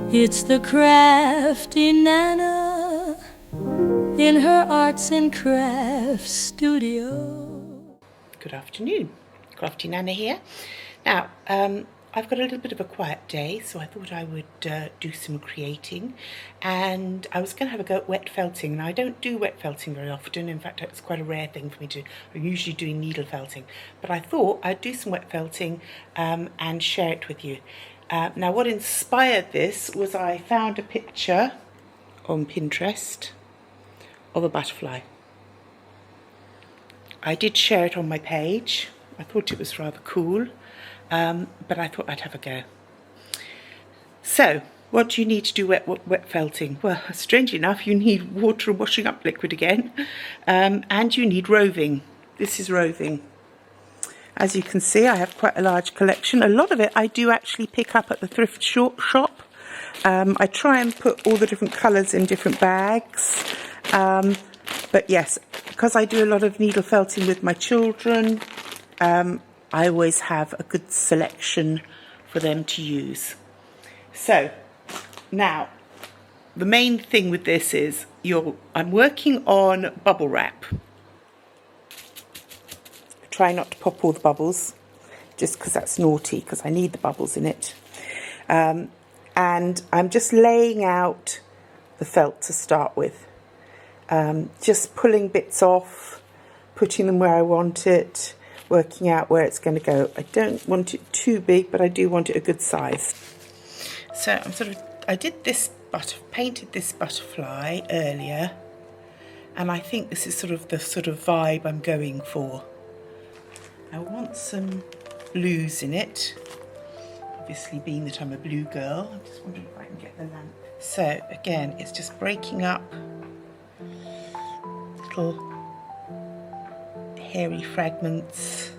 It's the crafty Nana in her arts and crafts studio. Good afternoon, Crafty Nana here. Now, I've got a little bit of a quiet day, so I thought I would do some creating, and I was going to have a go at wet felting. Now, I don't do wet felting very often. In fact, it's quite a rare thing for me to do. I'm usually doing needle felting, but I thought I'd do some wet felting and share it with you. Now, what inspired this was I found a picture on Pinterest of a butterfly. I did share it on my page. I thought it was rather cool, but I thought I'd have a go. So, what do you need to do wet felting? Well, strangely enough, you need water and washing up liquid again, and you need roving. This is roving. As you can see, I have quite a large collection. A lot of it I do actually pick up at the thrift shop. I try and put all the different colours in different bags. But yes, because I do a lot of needle felting with my children, I always have a good selection for them to use. So, now, the main thing with this is I'm working on bubble wrap. Try not to pop all the bubbles, just because that's naughty, because I need the bubbles in it. And I'm just laying out the felt to start with. Just pulling bits off, putting them where I want it, working out where it's going to go. I don't want it too big, but I do want it a good size. So I did this painted this butterfly earlier, and I think this is the vibe I'm going for. I want some blues in it, obviously being that I'm a blue girl. I'm just wondering if I can get the lamp. So again, it's just breaking up little hairy fragments.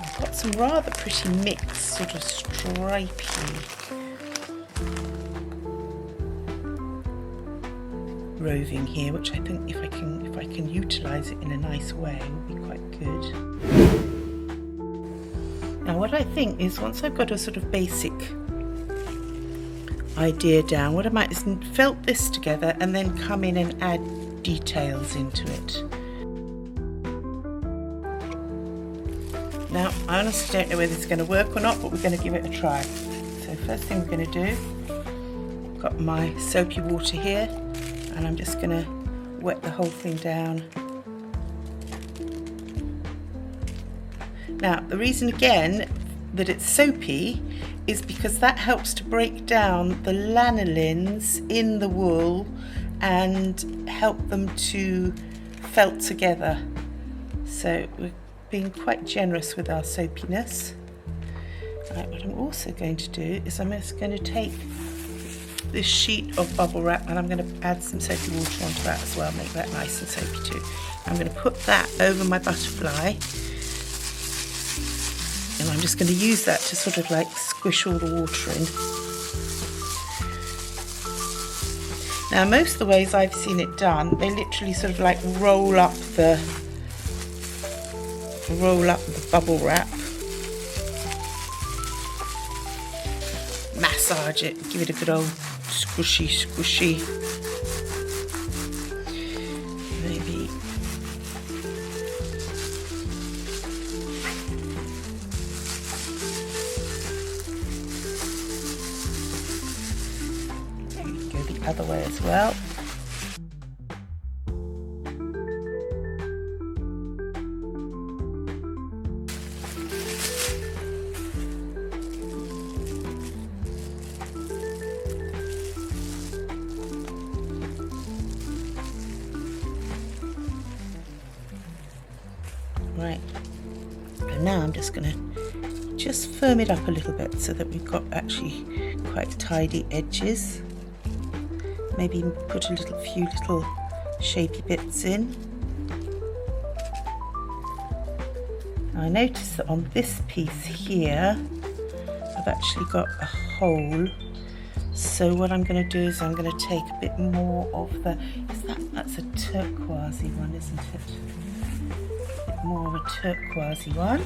I've got some rather pretty mixed, sort of stripy roving here, which I think if I can utilise it in a nice way will be quite good. Now, what I think is once I've got a sort of basic idea down, what I might is felt this together and then come in and add details into it. Now, I honestly don't know whether it's going to work or not, but we're going to give it a try. So first thing we're going to do, I've got my soapy water here, and I'm just going to wet the whole thing down. Now, the reason again that it's soapy is because that helps to break down the lanolins in the wool and help them to felt together. So we're being quite generous with our soapiness. Right, what I'm also going to do is I'm just going to take this sheet of bubble wrap and I'm going to add some soapy water onto that as well, make that nice and soapy too. I'm going to put that over my butterfly, and I'm just going to use that to sort of like squish all the water in. Now, most of the ways I've seen it done, they literally sort of like roll up the bubble wrap, massage it, give it a good old squishy. Maybe go the other way as well. Right, and now I'm just going to firm it up a little bit so that we've got actually quite tidy edges. Maybe put a few little shapy bits in. Now I notice that on this piece here I've actually got a hole, so what I'm going to do is I'm going to take a bit more of that's a turquoisey one, isn't it? A bit more of a turquoisey one.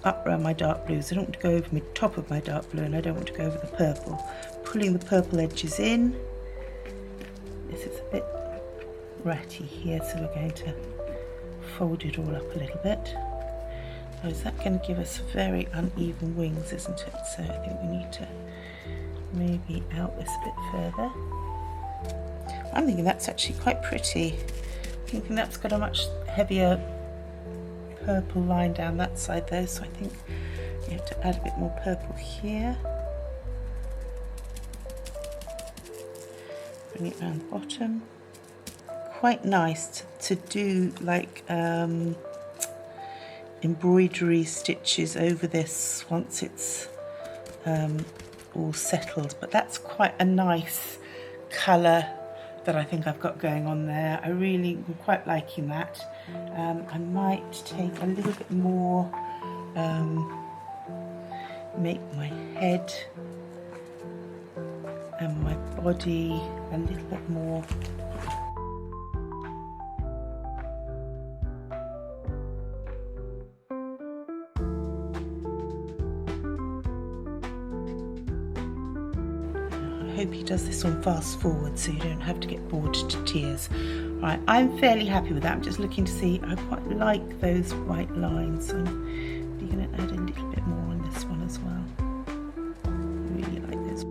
up around my dark blues. I don't want to go over the top of my dark blue, and I don't want to go over the purple. Pulling the purple edges in. This is a bit ratty here, so we're going to fold it all up a little bit. Oh, is that going to give us very uneven wings, isn't it? So I think we need to maybe out this a bit further. I'm thinking that's actually quite pretty. I'm thinking that's got a much heavier purple line down that side though, so I think you have to add a bit more purple here. Bring it around the bottom. Quite nice to do like embroidery stitches over this once it's all settled, but that's quite a nice colour that I think I've got going on there. I really am quite liking that. I might take a little bit more, make my head and my body a little bit more I hope he does this on fast forward so you don't have to get bored to tears. Right, I'm fairly happy with that. I'm just looking to see, I quite like those white lines, so I'm going to add a little bit more on this one as well. I really like this.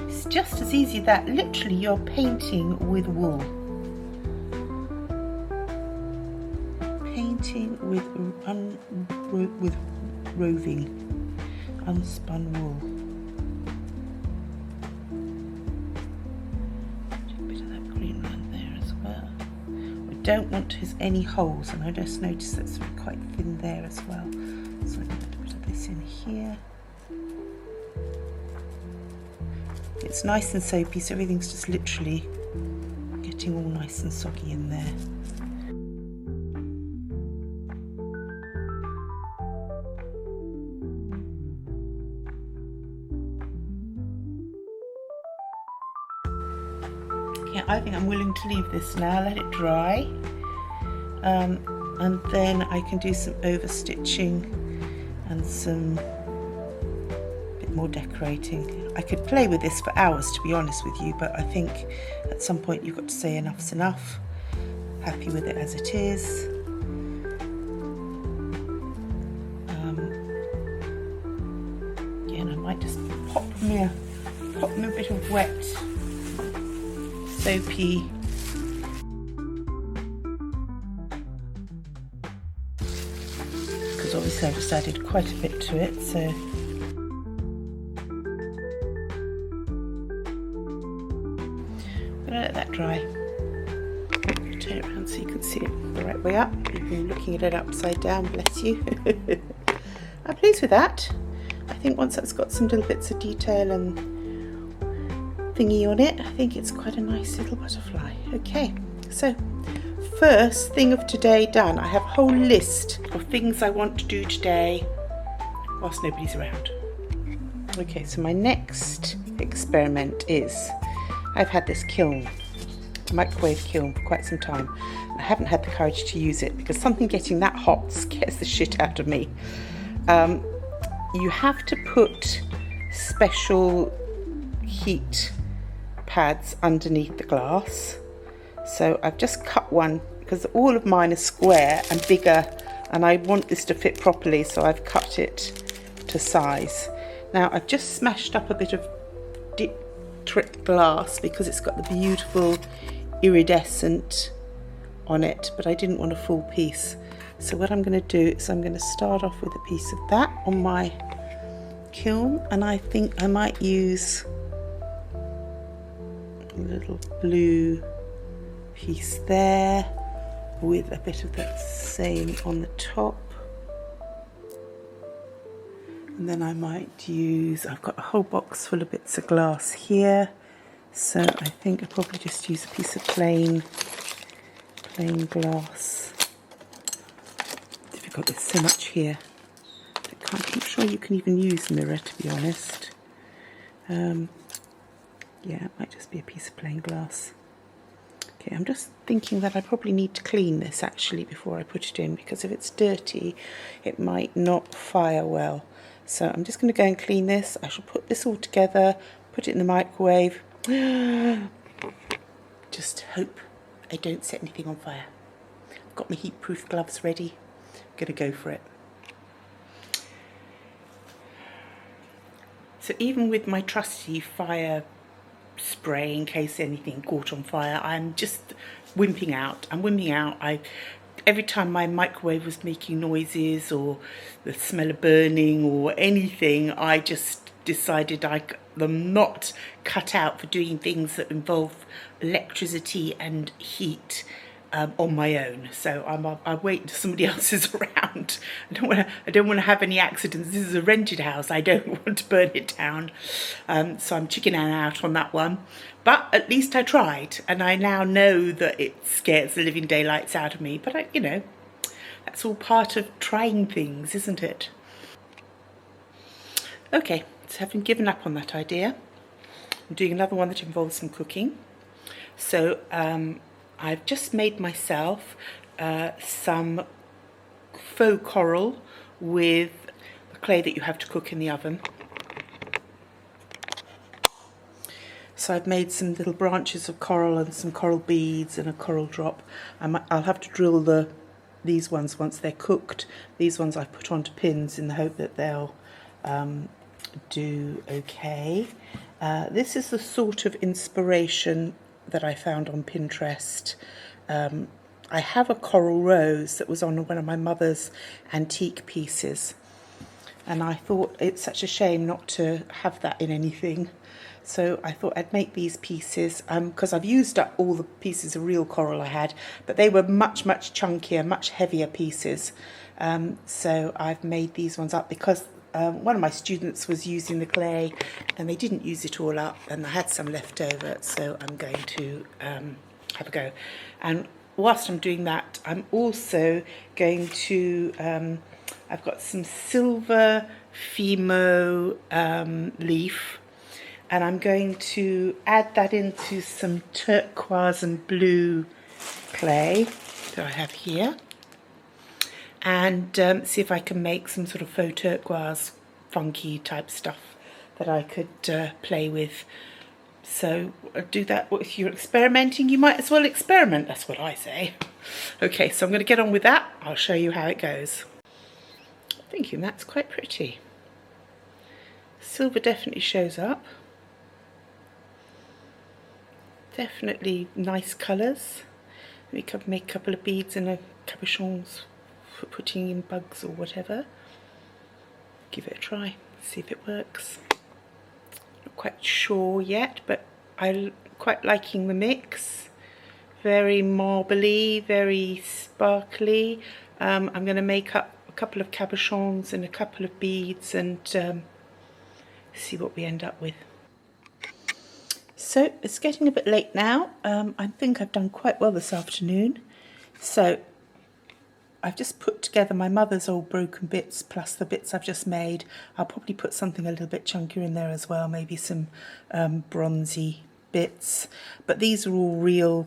It's just as easy that literally you're painting with wool. Painting with roving, unspun wool. A bit of that green around there as well. We don't want any holes, and I just noticed that's quite thin there as well. So I'm going to put a bit of this in here. It's nice and soapy, so everything's just literally getting all nice and soggy in there. Yeah, I think I'm willing to leave this now, let it dry, and then I can do some over stitching and some bit more decorating. I could play with this for hours, to be honest with you, but I think at some point you've got to say enough's enough. Happy with it as it is. Yeah, and I might just pop me a bit of wet soapy because obviously I've just added quite a bit to it, so I'm gonna let that dry. Turn it around so you can see it the right way up. You've been looking at it upside down, bless you. I'm pleased with that. I think once that's got some little bits of detail and thingy on it, I think it's quite a nice little butterfly. Okay, so first thing of today done. I have a whole list of things I want to do today whilst nobody's around. Okay, so my next experiment is, I've had this kiln, a microwave kiln, for quite some time. I haven't had the courage to use it because something getting that hot scares the shit out of me. You have to put special heat pads underneath the glass. So I've just cut one because all of mine are square and bigger, and I want this to fit properly, so I've cut it to size. Now I've just smashed up a bit of trip glass because it's got the beautiful iridescent on it, but I didn't want a full piece. So what I'm going to do is I'm going to start off with a piece of that on my kiln, and I think I might use a little blue piece there with a bit of that same on the top, and then I might use, I've got a whole box full of bits of glass here, so I think I'll probably just use a piece of plain glass. Difficult, there's so much here. I'm not sure you can even use mirror, to be honest. Yeah, it might just be a piece of plain glass. Okay, I'm just thinking that I probably need to clean this actually before I put it in, because if it's dirty it might not fire well. So I'm just going to go and clean this. I shall put this all together, put it in the microwave. Just hope I don't set anything on fire. I've got my heat-proof gloves ready. I'm going to go for it. So even with my trusty fire spray in case anything caught on fire, I'm just wimping out. I'm wimping out. Every time my microwave was making noises or the smell of burning or anything, I just decided I'm not cut out for doing things that involve electricity and heat on my own. So I wait until somebody else is around. I don't want to have any accidents. This is a rented house. I don't want to burn it down. So I'm chickening out on that one. But at least I tried, and I now know that it scares the living daylights out of me. But you know, that's all part of trying things, isn't it? Okay, so having given up on that idea, I'm doing another one that involves some cooking. So I've just made myself some faux coral with the clay that you have to cook in the oven. So I've made some little branches of coral and some coral beads and a coral drop. I'll have to drill these ones once they're cooked. These ones I've put onto pins in the hope that they'll do okay. This is the sort of inspiration that I found on Pinterest. I have a coral rose that was on one of my mother's antique pieces, and I thought it's such a shame not to have that in anything. So I thought I'd make these pieces, because I've used up all the pieces of real coral I had, but they were much chunkier, much heavier pieces. So I've made these ones up because one of my students was using the clay and they didn't use it all up, and I had some left over, so I'm going to have a go. And whilst I'm doing that, I'm also going to, I've got some silver Fimo leaf, and I'm going to add that into some turquoise and blue clay that I have here, and see if I can make some sort of faux turquoise funky type stuff that I could play with. So do that. If you're experimenting, you might as well experiment, that's what I say. Okay, so I'm going to get on with that. I'll show you how it goes. I'm thinking that's quite pretty. Silver definitely shows up. Definitely nice colours. We could make a couple of beads and a cabochons for putting in bugs or whatever. Give it a try, see if it works. Not quite sure yet, but I'm quite liking the mix. Very marbly, very sparkly. I'm going to make up a couple of cabochons and a couple of beads and see what we end up with. So it's getting a bit late now. I think I've done quite well this afternoon. So I've just put together my mother's old broken bits plus the bits I've just made. I'll probably put something a little bit chunkier in there as well, maybe some bronzy bits. But these are all real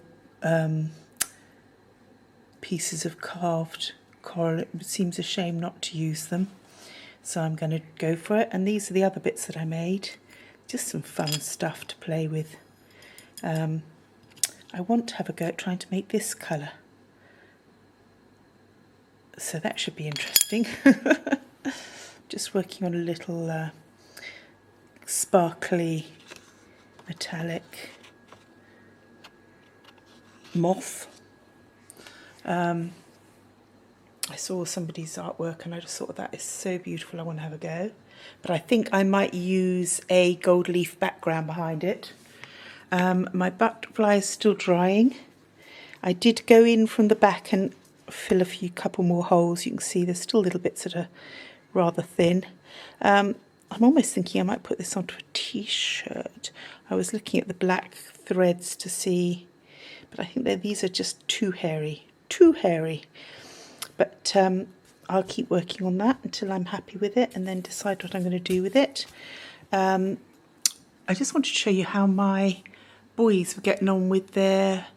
pieces of carved coral. It seems a shame not to use them. So I'm going to go for it. And these are the other bits that I made. Just some fun stuff to play with. I want to have a go at trying to make this colour. So that should be interesting. Just working on a little sparkly metallic moth. I saw somebody's artwork and I just thought that is so beautiful, I want to have a go. But I think I might use a gold leaf background behind it. My butterfly is still drying. I did go in from the back and fill a couple more holes. You can see there's still little bits that are rather thin. I'm almost thinking I might put this onto a t-shirt. I was looking at the black threads to see, but I think that these are just too hairy. But I'll keep working on that until I'm happy with it and then decide what I'm going to do with it. I just wanted to show you how my boys were getting on with their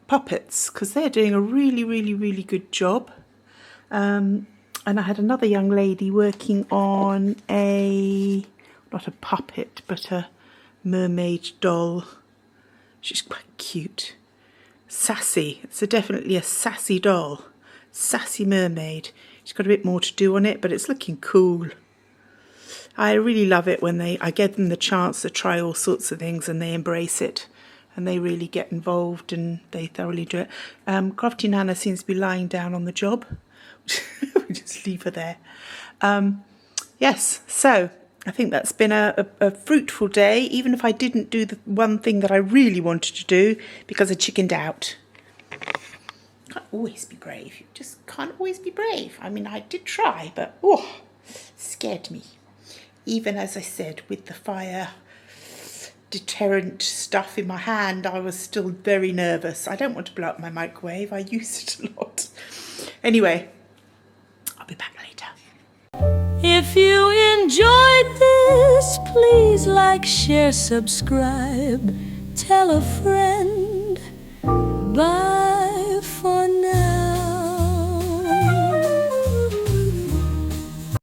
puppets, because they're doing a really good job. And I had another young lady working on not a puppet, but a mermaid doll. She's quite cute. Sassy. It's definitely a sassy doll. Sassy mermaid. She's got a bit more to do on it, but it's looking cool. I really love it when I give them the chance to try all sorts of things and they embrace it and they really get involved and they thoroughly do it. Crafty Nana seems to be lying down on the job. We just leave her there. Yes, so I think that's been a fruitful day, even if I didn't do the one thing that I really wanted to do because I chickened out. Can't always be brave. You just can't always be brave. I mean, I did try, but scared me. Even as I said, with the fire deterrent stuff in my hand, I was still very nervous. I don't want to blow up my microwave. I use it a lot. Anyway, I'll be back later. If you enjoyed this, please like, share, subscribe, tell a friend.